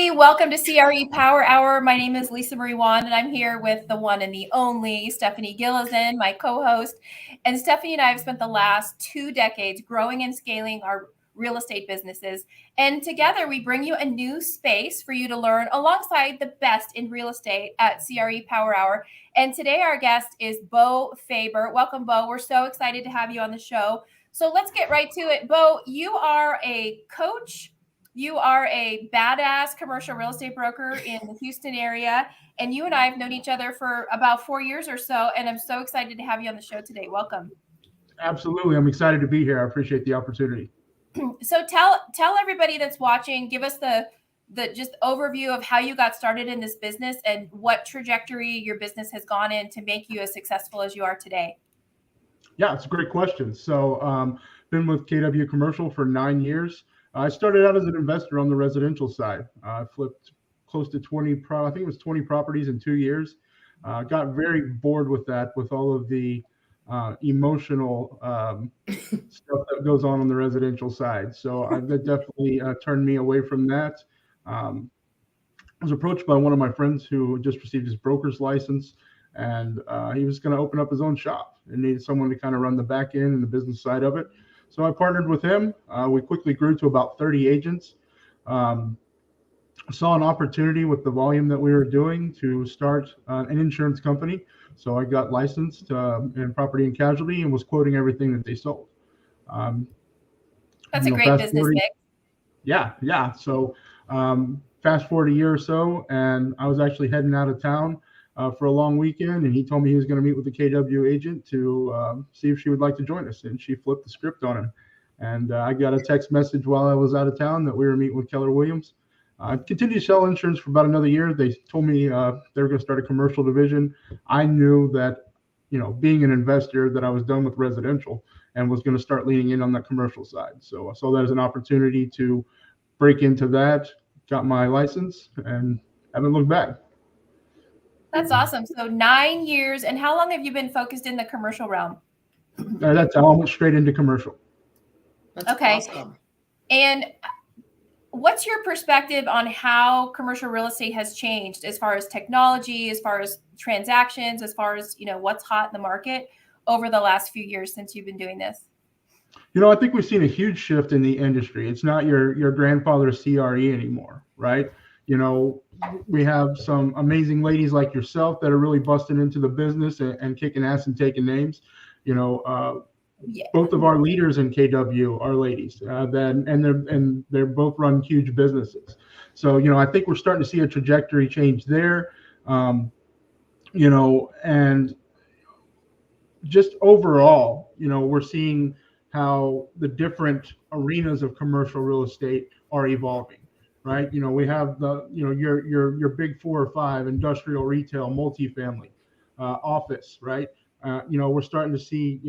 everybody. Welcome to CRE Power Hour. My name is Lisa Marie Wand, and I'm here with the one and the only Stephanie Gillison, my co-host. And Stephanie and I have spent the last 2 decades growing and scaling our real estate businesses. And together we bring you a new space for you to learn alongside the best in real estate at CRE Power Hour. And today our guest is Bo Faber. Welcome, Bo. We're so excited to have you on the show. So let's get right to it. Bo, you are a coach. You are a badass commercial real estate broker in the Houston area, and you and I have known each other for about 4 years or so, and I'm so excited to have you on the show today. Welcome. Absolutely. I'm excited to be here. I appreciate the opportunity. So tell everybody that's watching, give us the just overview of how you got started in this business and what trajectory your business has gone in to make you as successful as you are today. Yeah, it's a great question. So been with KW Commercial for 9 years. I started out as an investor on the residential side. I flipped close to 20 properties in 2 years. Got very bored with that, with all of the emotional stuff that goes on the residential side. So that definitely turned me away from that. I was approached by one of my friends who just received his broker's license, and he was going to open up his own shop and needed someone to kind of run the back end and the business side of it. So I partnered with him. We quickly grew to about 30 agents. Saw an opportunity with the volume that we were doing to start an insurance company. So I got licensed in property and casualty and was quoting everything that they sold. That's a great business mix. Yeah. So fast forward a year or so, and I was actually heading out of town for a long weekend, and he told me he was going to meet with the KW agent to see if she would like to join us, and she flipped the script on him. And I got a text message while I was out of town that we were meeting with Keller Williams. I continued to sell insurance for about another year. They told me they were going to start a commercial division. I knew that, being an investor, that I was done with residential and was going to start leaning in on that commercial side. So I saw that as an opportunity to break into that, got my license, and haven't looked back. That's awesome. So 9 years. And how long have you been focused in the commercial realm? That's almost straight into commercial. That's okay. Awesome. And what's your perspective on how commercial real estate has changed as far as technology, as far as transactions, as far as, what's hot in the market over the last few years since you've been doing this? I think we've seen a huge shift in the industry. It's not your grandfather's CRE anymore, right? We have some amazing ladies like yourself that are really busting into the business and kicking ass and taking names. Both of our leaders in KW are ladies, and they're both run huge businesses. So I think we're starting to see a trajectory change there. And just overall, we're seeing how the different arenas of commercial real estate are evolving. Right. We have your big 4 or 5 industrial, retail, multifamily, office. Right. We're starting to see,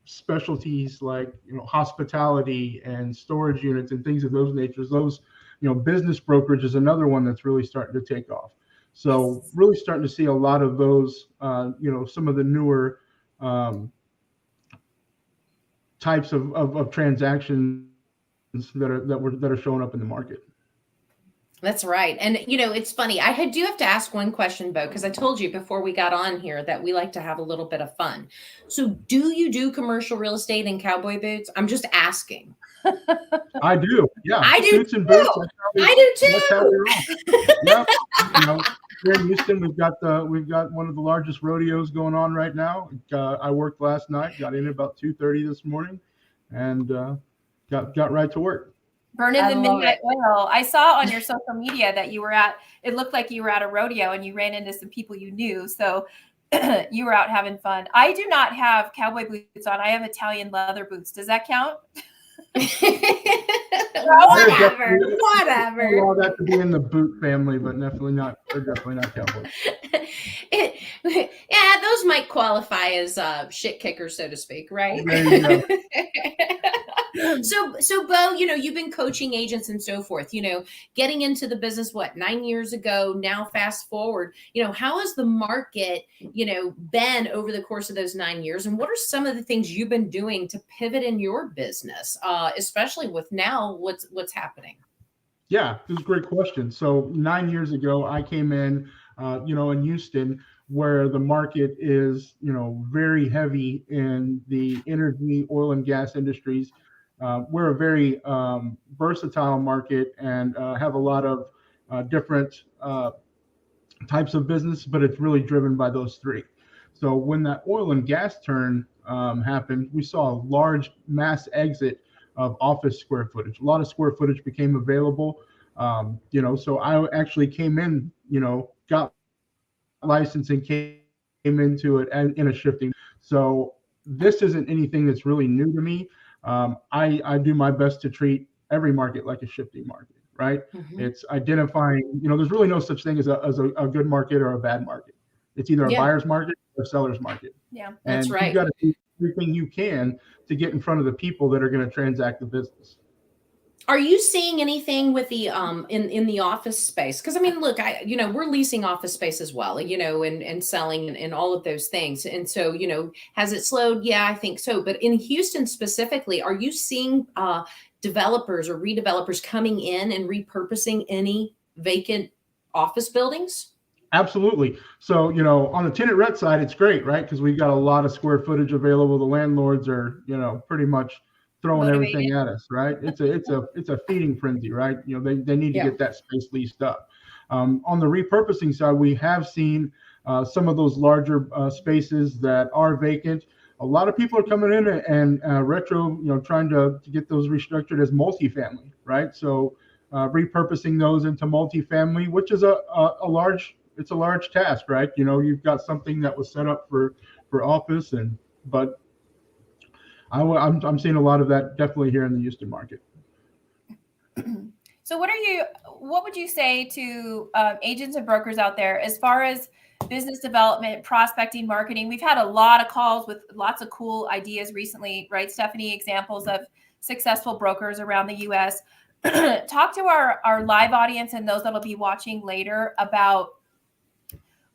specialties like, hospitality and storage units and things of those natures. Those, business brokerage is another one that's really starting to take off. So really starting to see a lot of those, some of the newer types of transactions that are showing up in the market. That's right. And, it's funny. I do have to ask one question, Bo, because I told you before we got on here that we like to have a little bit of fun. So do you do commercial real estate in cowboy boots? I'm just asking. I do. Yeah. I do Suits and boots. I do too. Yeah. Here in Houston, we've got one of the largest rodeos going on right now. I worked last night, got in at about 2:30 this morning, and got right to work. Burning the midnight oil. I saw on your social media that it looked like you were at a rodeo and you ran into some people you knew. So you were out having fun. I do not have cowboy boots on. I have Italian leather boots. Does that count? Whatever. I allow that to be in the boot family, but definitely not. They're definitely not cowboys. Yeah, those might qualify as shit kickers, so to speak, right? There you go. So Bo, you've been coaching agents and so forth, getting into the business, 9 years ago, now fast forward, how has the market, been over the course of those 9 years? And what are some of the things you've been doing to pivot in your business, especially with now what's happening? Yeah, this is a great question. So 9 years ago, I came in, in Houston, where the market is, very heavy in the energy, oil and gas industries. We're a very versatile market and have a lot of different types of business, but it's really driven by those three. So when that oil and gas turn happened, we saw a large mass exit of office square footage. A lot of square footage became available. So I actually came in, got licensing, came into it and in a shifting. So this isn't anything that's really new to me. I do my best to treat every market like a shifting market, right? Mhm. It's identifying, there's really no such thing as a good market or a bad market. It's either a Yeah, buyer's market or a seller's market. Yeah. that's And you've right. got to do everything you can to get in front of the people that are going to transact the business. Are you seeing anything with the in the office space? Because I mean, look, we're leasing office space as well, and selling and all of those things. And so, has it slowed? Yeah, I think so. But in Houston specifically, are you seeing developers or redevelopers coming in and repurposing any vacant office buildings? Absolutely. So, on the tenant rep side, it's great, right? Because we've got a lot of square footage available. The landlords are, pretty much throwing Motivated. everything at us, right? It's a feeding frenzy, right? They need to Yeah. get that space leased up. On the repurposing side, we have seen some of those larger spaces that are vacant. A lot of people are coming in and retro, trying to get those restructured as multifamily, right? So repurposing those into multifamily, which is a large task, right? You've got something that was set up for office, but I'm seeing a lot of that definitely here in the Houston market. So what would you say to agents and brokers out there as far as business development, prospecting, marketing? We've had a lot of calls with lots of cool ideas recently, right, Stephanie? Examples of successful brokers around the US. Talk to our live audience and those that'll be watching later about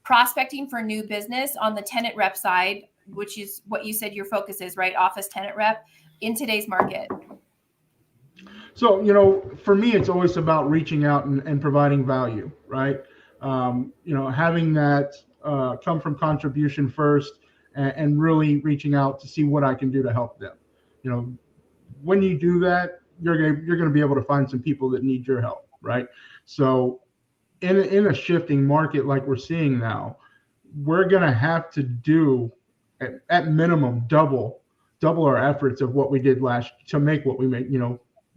prospecting for new business on the tenant rep side, which is what you said your focus is, right? Office tenant rep in today's market. So, for me, it's always about reaching out and providing value, right? Having that come from contribution first and really reaching out to see what I can do to help them. When you do that, you're gonna be able to find some people that need your help, right? So in a shifting market like we're seeing now, we're gonna have to do at minimum double our efforts of what we did last to make what we made,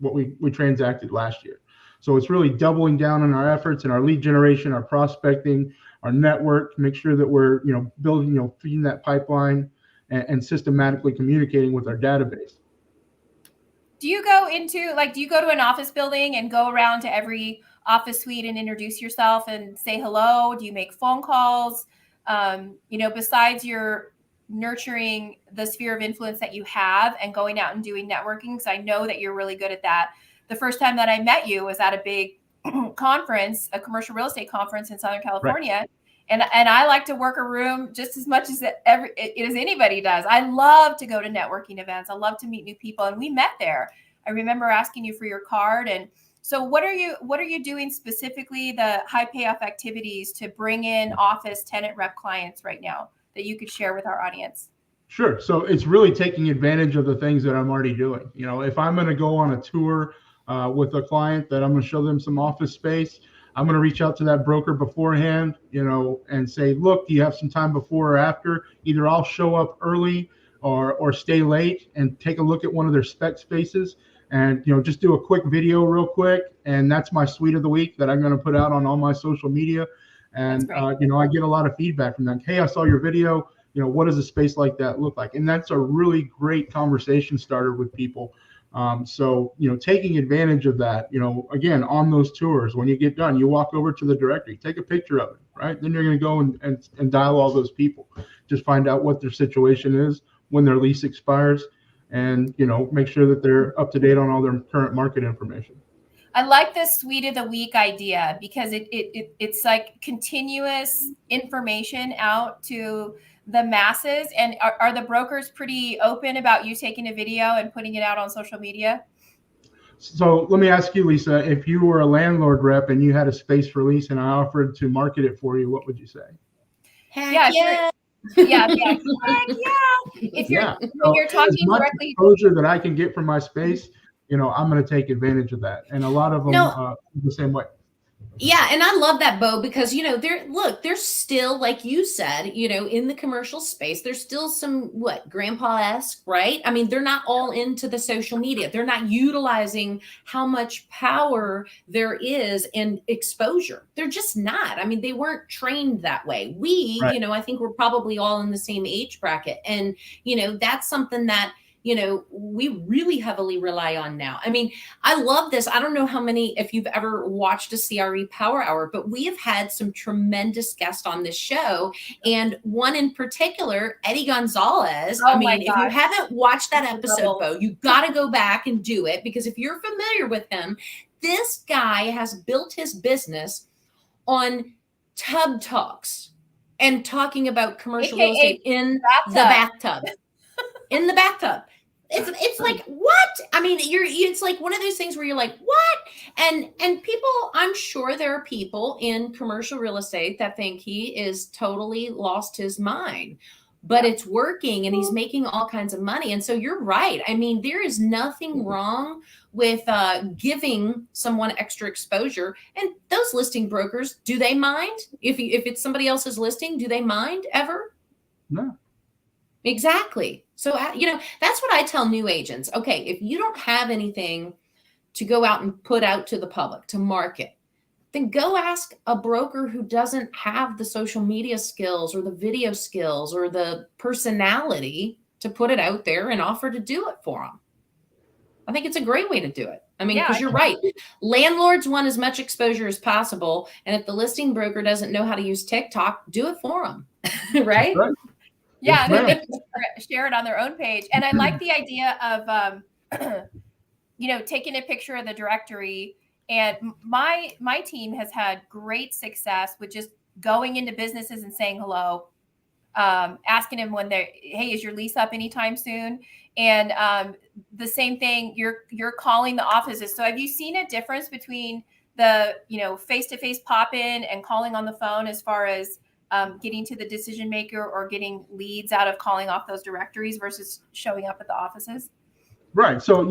what we transacted last year. So it's really doubling down on our efforts and our lead generation, our prospecting, our network, to make sure that we're building, feeding that pipeline and systematically communicating with our database. Do you go to an office building and go around to every office suite and introduce yourself and say hello? Do you make phone calls? Besides your nurturing the sphere of influence that you have and going out and doing networking, because I know that you're really good at that. The first time that I met you was at a big conference, a commercial real estate conference in Southern Right. California. And I like to work a room just as much as as anybody does. I love to go to networking events. I love to meet new people, and we met there. I remember asking you for your card. And so, what are you doing specifically, the high payoff activities to bring in office tenant rep clients right now that you could share with our audience? Sure. So it's really taking advantage of the things that I'm already doing. If I'm going to go on a tour with a client that I'm going to show them some office space, I'm going to reach out to that broker beforehand, and say, look, do you have some time before or after? Either I'll show up early or stay late and take a look at one of their spec spaces and, just do a quick video real quick. And that's my suite of the week that I'm going to put out on all my social media. That's And, great. I get a lot of feedback from them. Hey, I saw your video. What does a space like that look like? And that's a really great conversation starter with people. So, taking advantage of that, again, on those tours, when you get done, you walk over to the directory, take a picture of it, right? Then you're going to go and dial all those people, just find out what their situation is, when their lease expires, and, make sure that they're up to date on all their current market information. I like this suite of the week idea because it's like continuous information out to the masses. And are the brokers pretty open about you taking a video and putting it out on social media? So let me ask you, Lisa, if you were a landlord rep and you had a space for lease and I offered to market it for you, what would you say? Heck Yeah, yeah. Yeah, heck yeah. If you're Yeah. when you're As talking much directly, exposure that I can get from my space, I'm going to take advantage of that. And a lot of them No, the same way. yeah, and I love that, Bo, because there's still, like you said, in the commercial space, there's still some grandpa-esque, right? I mean, they're not all into the social media. They're not utilizing how much power there is in exposure. They're just not. I mean, they weren't trained that way. We, Right. I think we're probably all in the same age bracket. And, that's something that, we really heavily rely on now. I mean, I love this. I don't know if you've ever watched a CRE Power Hour, but we have had some tremendous guests on this show. And one in particular, Eddie Gonzalez. Oh I my mean, if you gosh. haven't watched that episode, Rebels. Bo, you got to go back and do it, because if you're familiar with him, this guy has built his business on tub talks and talking about commercial real estate in the bathtub. In the bathtub. It's like, what? I mean, it's like one of those things where you're like, what? And people, I'm sure there are people in commercial real estate that think he is totally lost his mind, but it's working and he's making all kinds of money. And so you're right. I mean, there is nothing wrong with giving someone extra exposure. And those listing brokers, do they mind? If it's somebody else's listing, do they mind ever? No. Exactly. So, that's what I tell new agents. Okay, if you don't have anything to go out and put out to the public, to market, then go ask a broker who doesn't have the social media skills or the video skills or the personality to put it out there and offer to do it for them. I think it's a great way to do it. I mean, because you're right. Landlords want as much exposure as possible. And if the listing broker doesn't know how to use TikTok, do it for them. Right? Yeah, they can share it on their own page. And I like the idea of, taking a picture of the directory. And my team has had great success with just going into businesses and saying hello, asking them when hey, is your lease up anytime soon? And the same thing, you're calling the offices. So have you seen a difference between the, face-to-face pop-in and calling on the phone as far as getting to the decision maker or getting leads out of calling off those directories versus showing up at the offices? Right. So,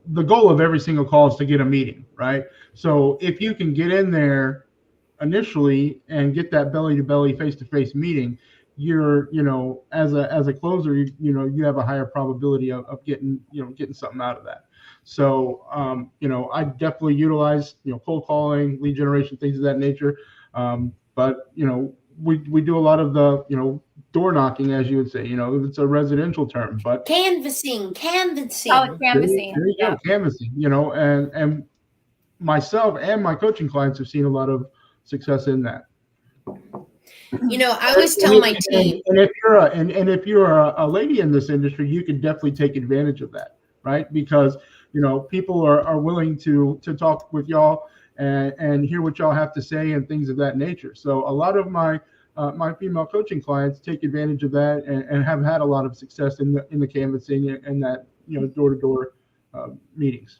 the goal of every single call is to get a meeting, right? So if you can get in there initially and get that belly to belly, face to face meeting, you're, as a closer, you have a higher probability of getting something out of that. So, I definitely utilize, cold calling, lead generation, things of that nature. But, we do a lot of the, door knocking, as you would say, it's a residential term, but canvassing. Oh, canvassing. There you go, canvassing, and myself and my coaching clients have seen a lot of success in that. I always tell my team, and if you're a lady in this industry, you can definitely take advantage of that, right? Because people are willing to talk with y'all and hear what y'all have to say and things of that nature. So a lot of my female coaching clients take advantage of that and have had a lot of success in the canvassing and that door-to-door meetings.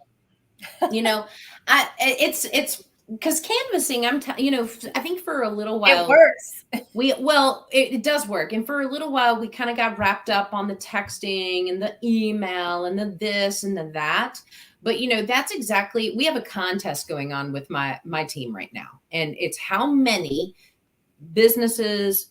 It's because canvassing, I think for a little while it works. It does work, and for a little while we kind of got wrapped up on the texting and the email and the this and the that. But that's exactly, we have a contest going on with my team right now, and it's how many businesses,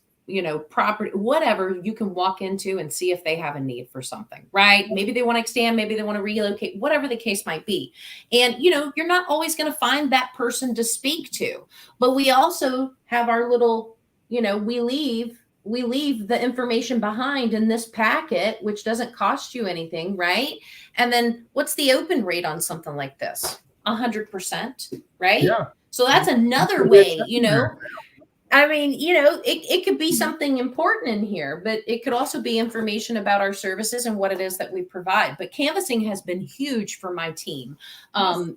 property, whatever, you can walk into and see if they have a need for something, right? Maybe they want to expand, maybe they want to relocate, whatever the case might be. And, you're not always going to find that person to speak to, but we also have our little, we leave the information behind in this packet, which doesn't cost you anything, right? And then what's the open rate on something like this? 100%, right? Yeah. So that's another way, I mean, it could be something important in here, but it could also be information about our services and what it is that we provide. But canvassing has been huge for my team. We're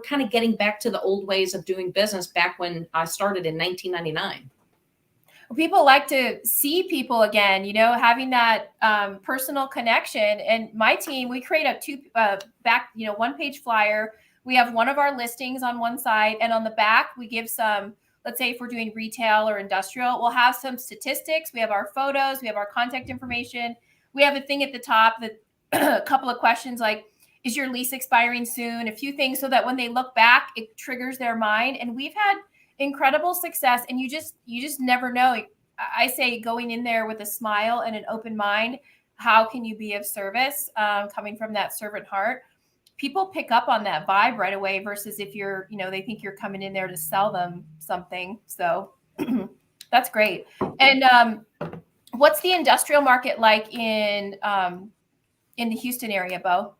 kind of getting back to the old ways of doing business back when I started in 1999. People like to see people again, having that personal connection. And my team, we create a one-page flyer. We have one of our listings on one side, and on the back, we give some, let's say if we're doing retail or industrial, we'll have some statistics. We have our photos, we have our contact information. We have a thing at the top that a couple of questions like, is your lease expiring soon? A few things so that when they look back, it triggers their mind. And we've had incredible success. And you just never know. I say going in there with a smile and an open mind, how can you be of service? Coming from that servant heart, people pick up on that vibe right away versus if you're, they think you're coming in there to sell them something. So that's great. And what's the industrial market like in the Houston area, Bo?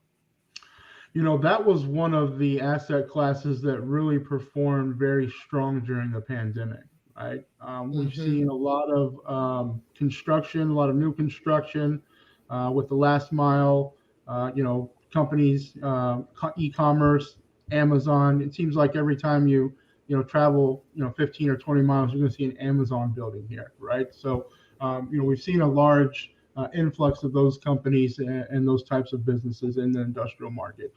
That was one of the asset classes that really performed very strong during the pandemic, right? We've seen a lot of construction, a lot of new construction with the last mile, companies, e-commerce, Amazon. It seems like every time you travel, 15 or 20 miles, you're going to see an Amazon building here, right? So, we've seen a large influx of those companies and those types of businesses in the industrial market.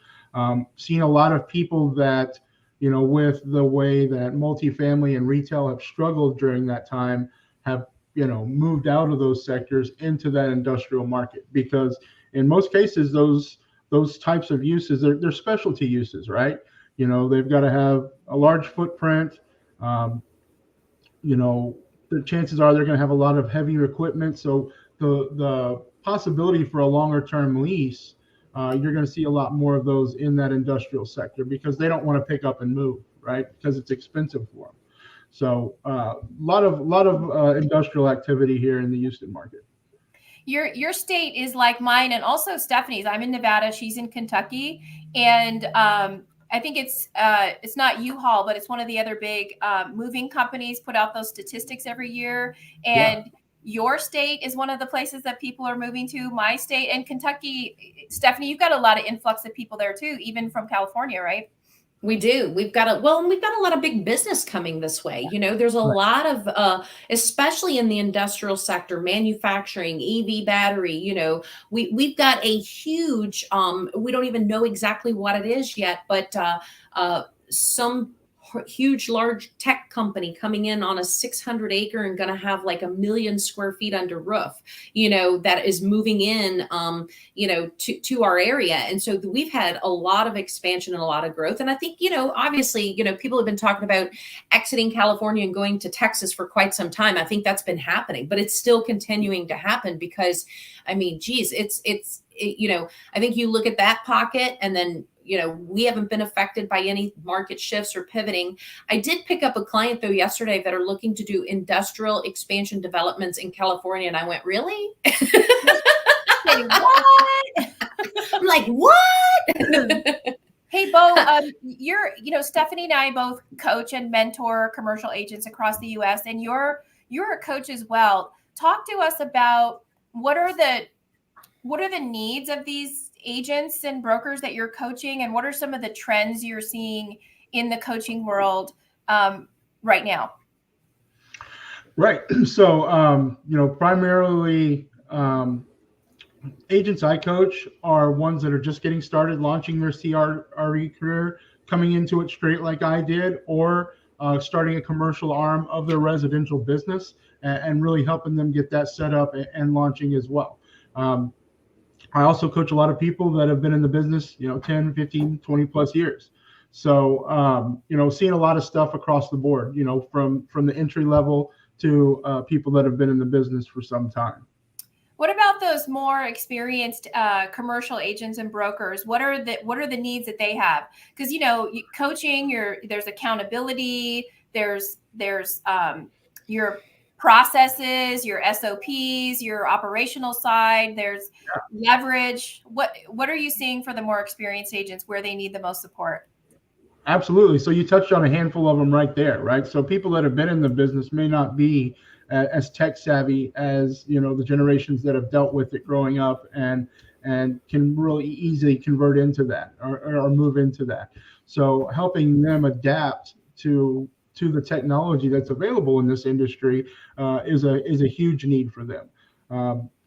Seen a lot of people that, with the way that multifamily and retail have struggled during that time, have, moved out of those sectors into that industrial market, because in most cases, those types of uses, they're specialty uses, right? They've got to have a large footprint. The chances are they're going to have a lot of heavier equipment. So the possibility for a longer term lease, you're going to see a lot more of those in that industrial sector because they don't want to pick up and move, right? Because it's expensive for them. So a lot of industrial activity here in the Houston market. Your state is like mine and also Stephanie's. I'm in Nevada, she's in Kentucky, and I think it's not U-Haul, but it's one of the other big moving companies put out those statistics every year. And your state is one of the places that people are moving to. My state and Kentucky, Stephanie, you've got a lot of influx of people there too, even from California, right? We do. We've got a lot of big business coming this way. There's a lot of, especially in the industrial sector, manufacturing, EV battery, we've got a huge, we don't even know exactly what it is yet, but some huge, large tech company coming in on a 600 acre and going to have like 1 million square feet under roof, that is moving in, to our area. And so we've had a lot of expansion and a lot of growth. And I think, obviously, people have been talking about exiting California and going to Texas for quite some time. I think that's been happening, but it's still continuing to happen because, I mean, geez, it's I think you look at that pocket and then, we haven't been affected by any market shifts or pivoting. I did pick up a client though yesterday that are looking to do industrial expansion developments in California. And I went, really? What? I'm like, what? Hey, Bo, Stephanie and I both coach and mentor commercial agents across the U.S. and you're a coach as well. Talk to us about what are the needs of these agents and brokers that you're coaching, and what are some of the trends you're seeing in the coaching world right now? Right. So, primarily agents I coach are ones that are just getting started, launching their CRE career, coming into it straight like I did, or starting a commercial arm of their residential business and really helping them get that set up and launching as well. I also coach a lot of people that have been in the business, 10, 15, 20 plus years. So, seeing a lot of stuff across the board, from the entry level to people that have been in the business for some time. What about those more experienced commercial agents and brokers? What are the needs that they have? Because coaching, there's accountability, there's your processes, your SOPs, your operational side, there's leverage. What are you seeing for the more experienced agents where they need the most support? Absolutely. So you touched on a handful of them right there, right? So people that have been in the business may not be as tech savvy as, the generations that have dealt with it growing up and can really easily convert into that or move into that. So helping them adapt to to the technology that's available in this industry is a huge need for them.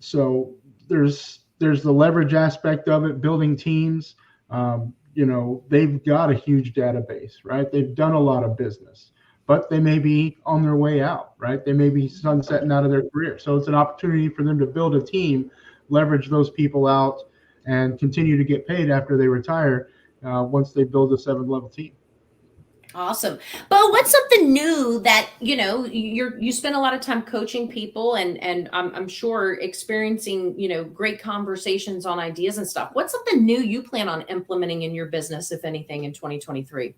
So there's the leverage aspect of it, building teams. They've got a huge database, right? They've done a lot of business, but they may be on their way out, right? They may be sunsetting out of their career. So it's an opportunity for them to build a team, leverage those people out, and continue to get paid after they retire once they build a 7-level team. Awesome. But what's something new that, you spend a lot of time coaching people and I'm sure experiencing, great conversations on ideas and stuff. What's something new you plan on implementing in your business, if anything, in 2023?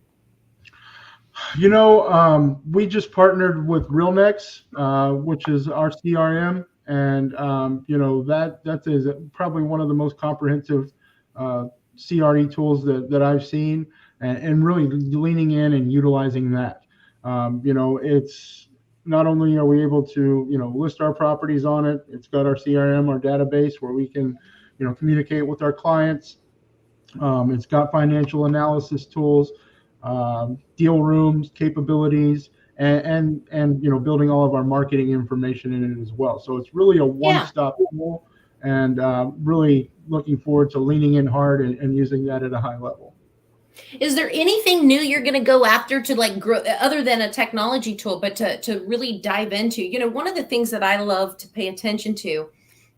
We just partnered with RealNex, which is our CRM. And, that is probably one of the most comprehensive CRE tools that I've seen. And really leaning in and utilizing that. It's not only are we able to, list our properties on it, it's got our CRM, our database where we can, communicate with our clients. It's got financial analysis tools, deal rooms, capabilities, and building all of our marketing information in it as well. So it's really a one-stop tool, and really looking forward to leaning in hard and using that at a high level. Is there anything new you're going to go after to grow other than a technology tool, but to really dive into? One of the things that I love to pay attention to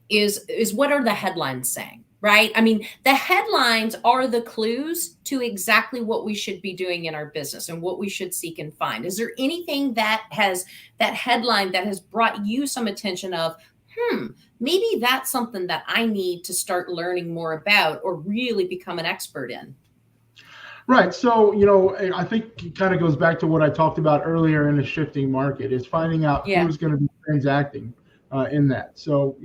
is what are the headlines saying, right? I mean, the headlines are the clues to exactly what we should be doing in our business and what we should seek and find. Is there anything that headline that has brought you some attention of, maybe that's something that I need to start learning more about or really become an expert in? Right. So, I think it kind of goes back to what I talked about earlier in a shifting market is finding out who's going to be transacting in that. So,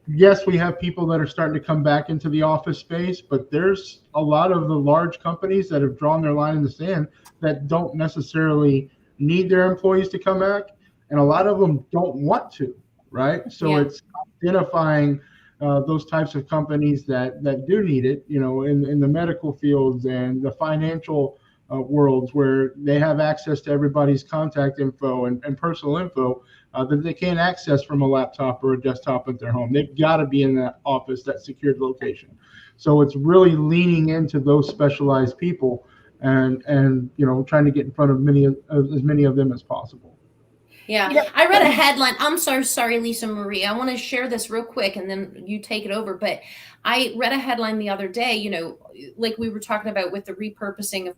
yes, we have people that are starting to come back into the office space, but there's a lot of the large companies that have drawn their line in the sand that don't necessarily need their employees to come back. And a lot of them don't want to. Right. So it's identifying those types of companies that do need it, in the medical fields and the financial worlds where they have access to everybody's contact info and personal info that they can't access from a laptop or a desktop at their home. They've got to be in that office, that secured location. So it's really leaning into those specialized people and trying to get in front of as many of them as possible. Yeah, I read a headline. I'm sorry, Lisa Marie. I want to share this real quick and then you take it over. But I read a headline the other day, like we were talking about with the repurposing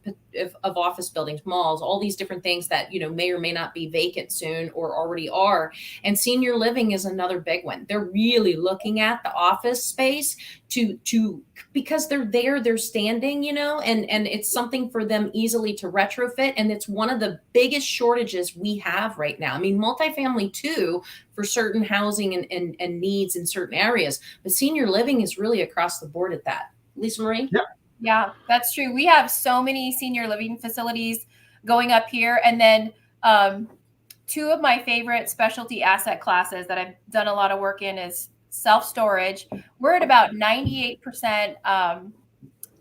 of office buildings, malls, all these different things that, may or may not be vacant soon or already are. And senior living is another big one. They're really looking at the office space to because they're there, they're standing, and it's something for them easily to retrofit. And it's one of the biggest shortages we have right now. I mean, multifamily too, for certain housing and needs in certain areas, but senior living is really across the board at that. Lisa Marie? Yeah, that's true. We have so many senior living facilities going up here. And then two of my favorite specialty asset classes that I've done a lot of work in is self-storage. We're at about 98%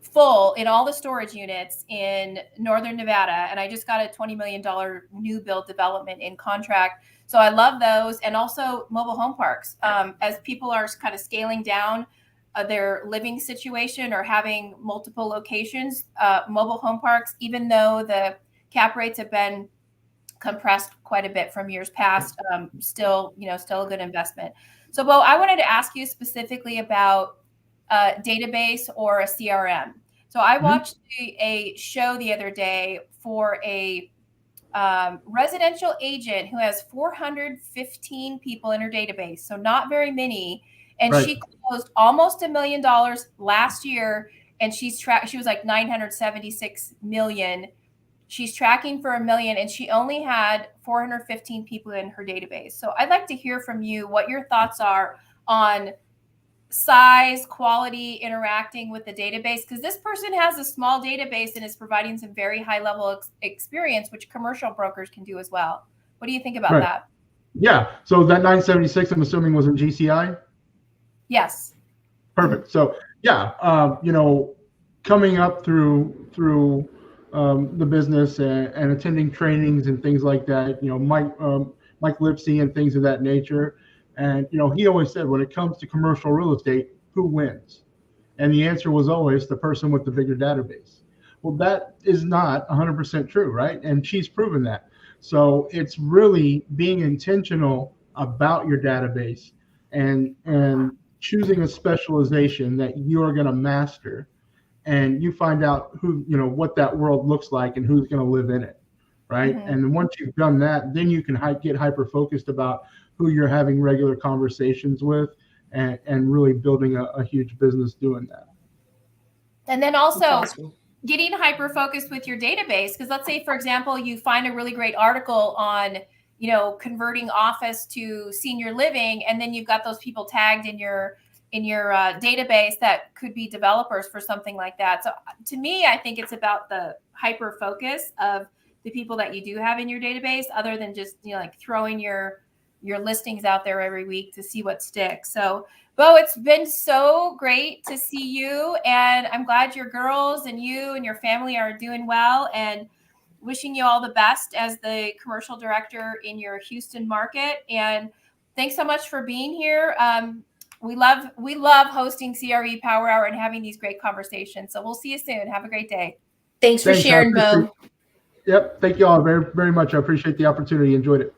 full in all the storage units in Northern Nevada. And I just got a $20 million new build development in contract. So I love those. And also mobile home parks. As people are kind of scaling down their living situation or having multiple locations, mobile home parks, even though the cap rates have been compressed quite a bit from years past, still a good investment. So, Bo, I wanted to ask you specifically about a database or a CRM. So I watched a show the other day for a residential agent who has 415 people in her database. So not very many. And she closed almost $1 million last year. And she was like 976 million. She's tracking for $1 million and she only had 415 people in her database. So I'd like to hear from you what your thoughts are on size, quality, interacting with the database, because this person has a small database and is providing some very high level experience, which commercial brokers can do as well. What do you think about that? Yeah. So that 976, I'm assuming, was in GCI? Yes. Perfect. So yeah, coming up through the business and attending trainings and things like that. Mike Lipsy and things of that nature. And he always said, when it comes to commercial real estate, who wins? And the answer was always the person with the bigger database. Well, that is not 100% true, right? And she's proven that. So it's really being intentional about your database and choosing a specialization that you are going to master, and you find out what that world looks like and who's going to live in it, right? Mm-hmm. And once you've done that, then you can get hyper focused about who you're having regular conversations with, and really building a huge business doing that. And then also getting hyper focused with your database, because let's say, for example, you find a really great article on converting office to senior living, and then you've got those people tagged in your database that could be developers for something like that. So to me, I think it's about the hyper focus of the people that you do have in your database, other than just like throwing your listings out there every week to see what sticks. So Bo, it's been so great to see you, and I'm glad your girls and you and your family are doing well, and wishing you all the best as the commercial director in your Houston market. And thanks so much for being here. We love hosting CRE Power Hour and having these great conversations. So we'll see you soon. Have a great day. Thanks for sharing, Bo. Yep. Thank you all very, very much. I appreciate the opportunity. Enjoyed it.